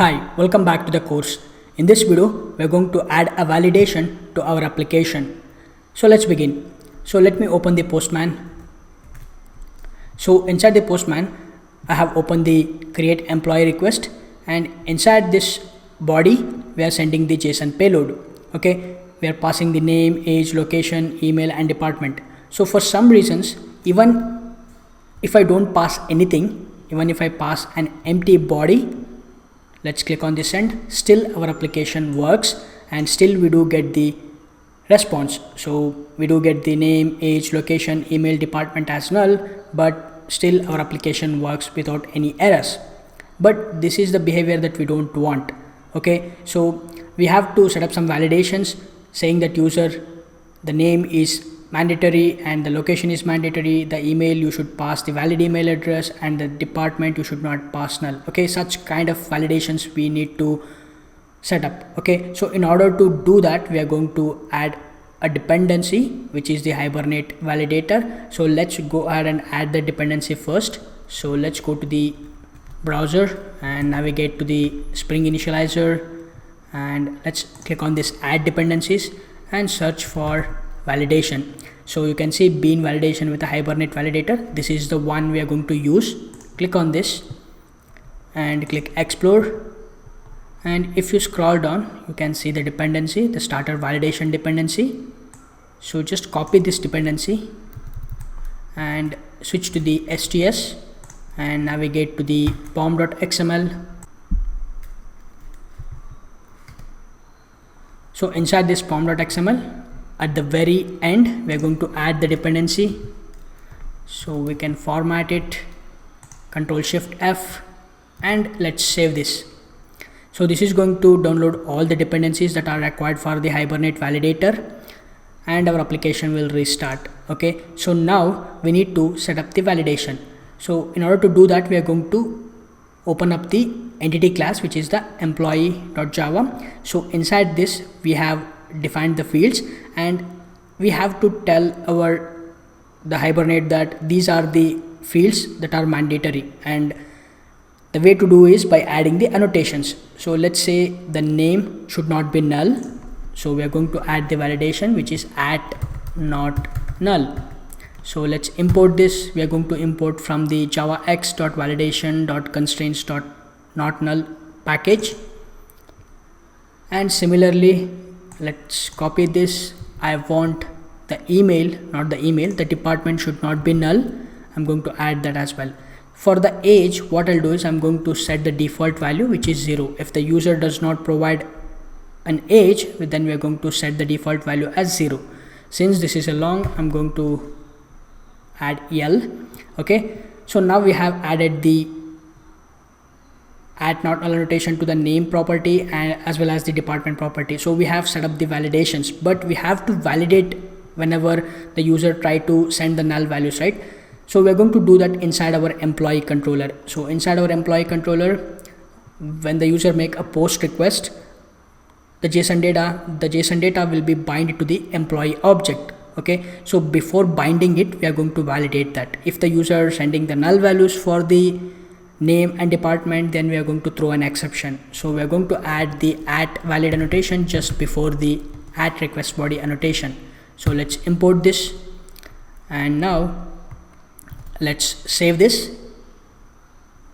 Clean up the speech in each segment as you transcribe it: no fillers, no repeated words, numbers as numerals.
Hi, welcome back to the course. In this video, we are going to add a validation to our application. So let's begin. So let me open the Postman. So inside the Postman, I have opened the create employee request, and inside this body, we are sending the JSON payload. Okay, we are passing the name, age, location, email, and department. So for some reasons, even if I don't pass anything, even if I pass an empty body, let's click on the send, still our application works and still we do get the response. So we do get the name, age, location, email, department as null, but still our application works without any errors. But this is the behavior that we don't want. Okay, so we have to set up some validations saying that user, the name is mandatory and the location is mandatory, the email you should pass the valid email address, and the department you should not pass null. Okay, such kind of validations we need to set up. Okay, so in order to do that, we are going to add a dependency, which is the Hibernate validator. So let's go ahead and add the dependency first. So let's go to the browser and navigate to the Spring Initializer, and let's click on this add dependencies and search for validation. So you can see bean validation with a Hibernate validator. This is the one we are going to use. Click on this and click explore, and if you scroll down, you can see the dependency, the starter validation dependency. So just copy this dependency and switch to the STS and navigate to the pom.xml. So inside this pom.xml, at the very end, we are going to add the dependency. So we can format it, Control Shift F, and let's save this. So this is going to download all the dependencies that are required for the Hibernate validator, and our application will restart. Okay, so now we need to set up the validation. So in order to do that, we are going to open up the entity class, which is the employee.java. So inside this, we have defined the fields, and we have to tell the Hibernate that these are the fields that are mandatory, and the way to do is by adding the annotations. So let's say the name should not be null, so we are going to add the validation, which is @not null. So let's import this. We are going to import from the javax.validation.constraints.notNull package, and similarly let's copy this. I want the email, not the email, the department should not be null. I'm going to add that as well. For the age, what I'll do is I'm going to set the default value, which is 0. If the user does not provide an age, then we are going to set the default value as 0. Since this is a long, I'm going to add L. Okay, so now we have added the @not null annotation to the name property and as well as the department property. So we have set up the validations, but we have to validate whenever the user try to send the null values, right? So we're going to do that inside our employee controller. So inside our employee controller, when the user make a post request, the JSON data will be binded to the employee object. Okay, so before binding it, we are going to validate that. If the user is sending the null values for the name and department, then we are going to throw an exception. So we are going to add the @valid annotation just before the @request body annotation. So let's import this, and now let's save this.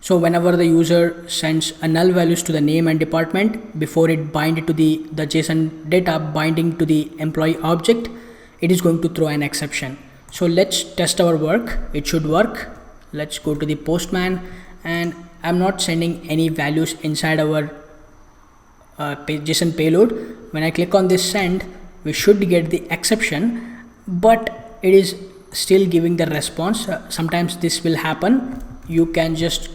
So whenever the user sends a null values to the name and department, before it bind it to the JSON data binding to the employee object, it is going to throw an exception. So let's test our work. It should work. Let's go to the Postman, and I'm not sending any values inside our JSON payload. When I click on this send, we should get the exception, but it is still giving the response. Sometimes this will happen. You can just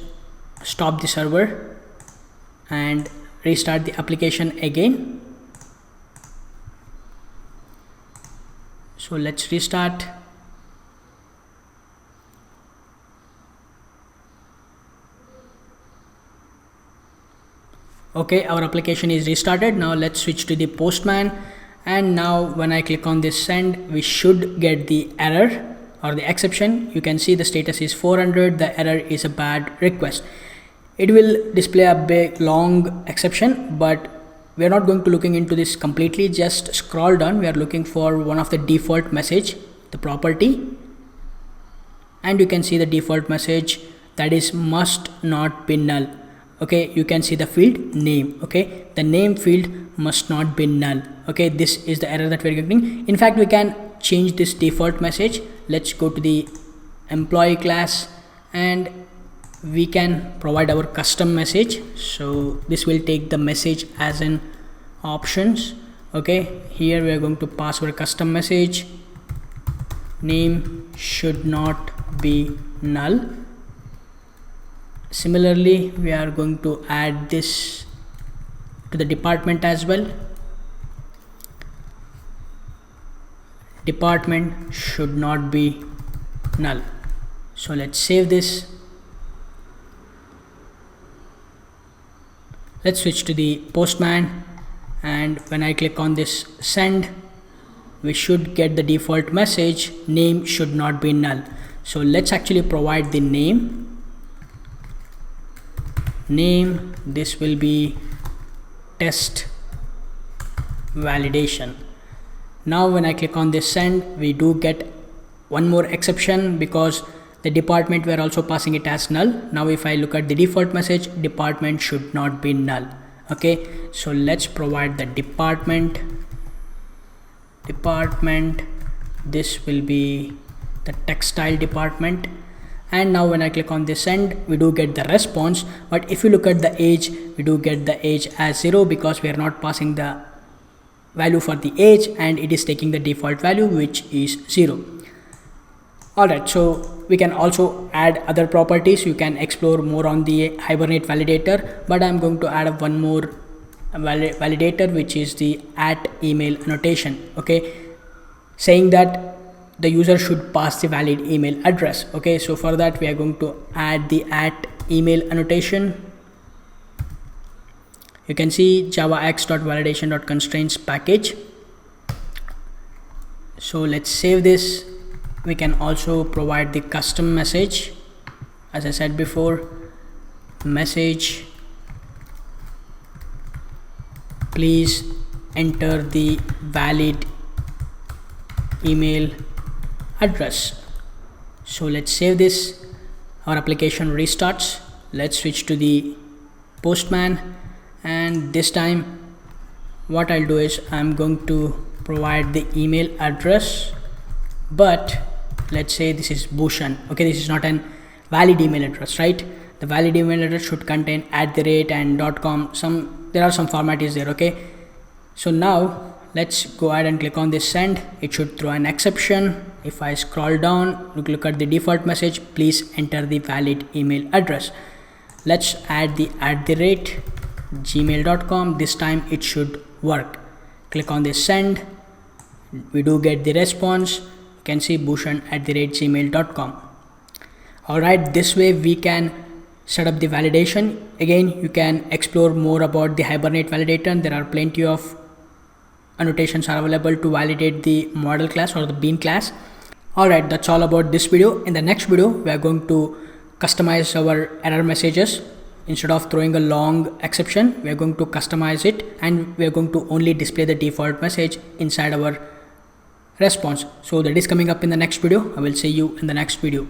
stop the server and restart the application again. So let's restart. Okay, our application is restarted. Now let's switch to the Postman, and now when I click on this send, we should get the error or the exception. You can see the status is 400. The error is a bad request. it will display a big long exception, but we are not going to looking into this completely. Just scroll down. We are looking for one of the default message, the property, and you can see the default message that is must not be null. Okay, you can see the field name. Okay, the name field must not be null. Okay, this is the error that we're getting. In fact, we can change this default message. Let's go to the employee class and we can provide our custom message. So this will take the message as an options. Okay, here we are going to pass our custom message. Name should not be null. Similarly, we are going to add this to the department as well. Department should not be null. So let's save this. Let's switch to the postman, and when I click on this send, we should get the default message, name should not be null. So let's actually provide the name. This will be test validation. Now when I click on this send, we do get one more exception because the department we are also passing it as null. Now if I look at the default message, department should not be null. Okay, so let's provide the department. This will be the textile department. And now when I click on this send, we do get the response, but if you look at the age, we do get the age as 0 because we are not passing the value for the age, and it is taking the default value, which is 0. Alright, so we can also add other properties. You can explore more on the Hibernate validator, but I'm going to add one more validator, which is the @email annotation. Okay, saying that the user should pass the valid email address. Okay, so for that we are going to add the @email annotation. You can see javax.validation.constraints package. So let's save this. We can also provide the custom message. As I said before, message, please enter the valid email address. So let's save this. Our application restarts. Let's switch to the postman, and this time what I'll do is I'm going to provide the email address, but let's say this is Bhushan. Okay, this is not an valid email address, right? The valid email address should contain @ and .com. There are some formalities there. Okay, so now let's go ahead and click on this send. It should throw an exception. If I scroll down, look at the default message, please enter the valid email address. Let's add the @gmail.com. this time it should work. Click on this send. We do get the response. You can see bhushan@gmail.com. Alright, this way we can set up the validation. Again, you can explore more about the Hibernate validator. There are plenty of annotations are available to validate the model class or the bean class. Alright, that's all about this video. In the next video, we are going to customize our error messages. Instead of throwing a long exception, we are going to customize it, and we are going to only display the default message inside our response. So that is coming up in the next video. I will see you in the next video.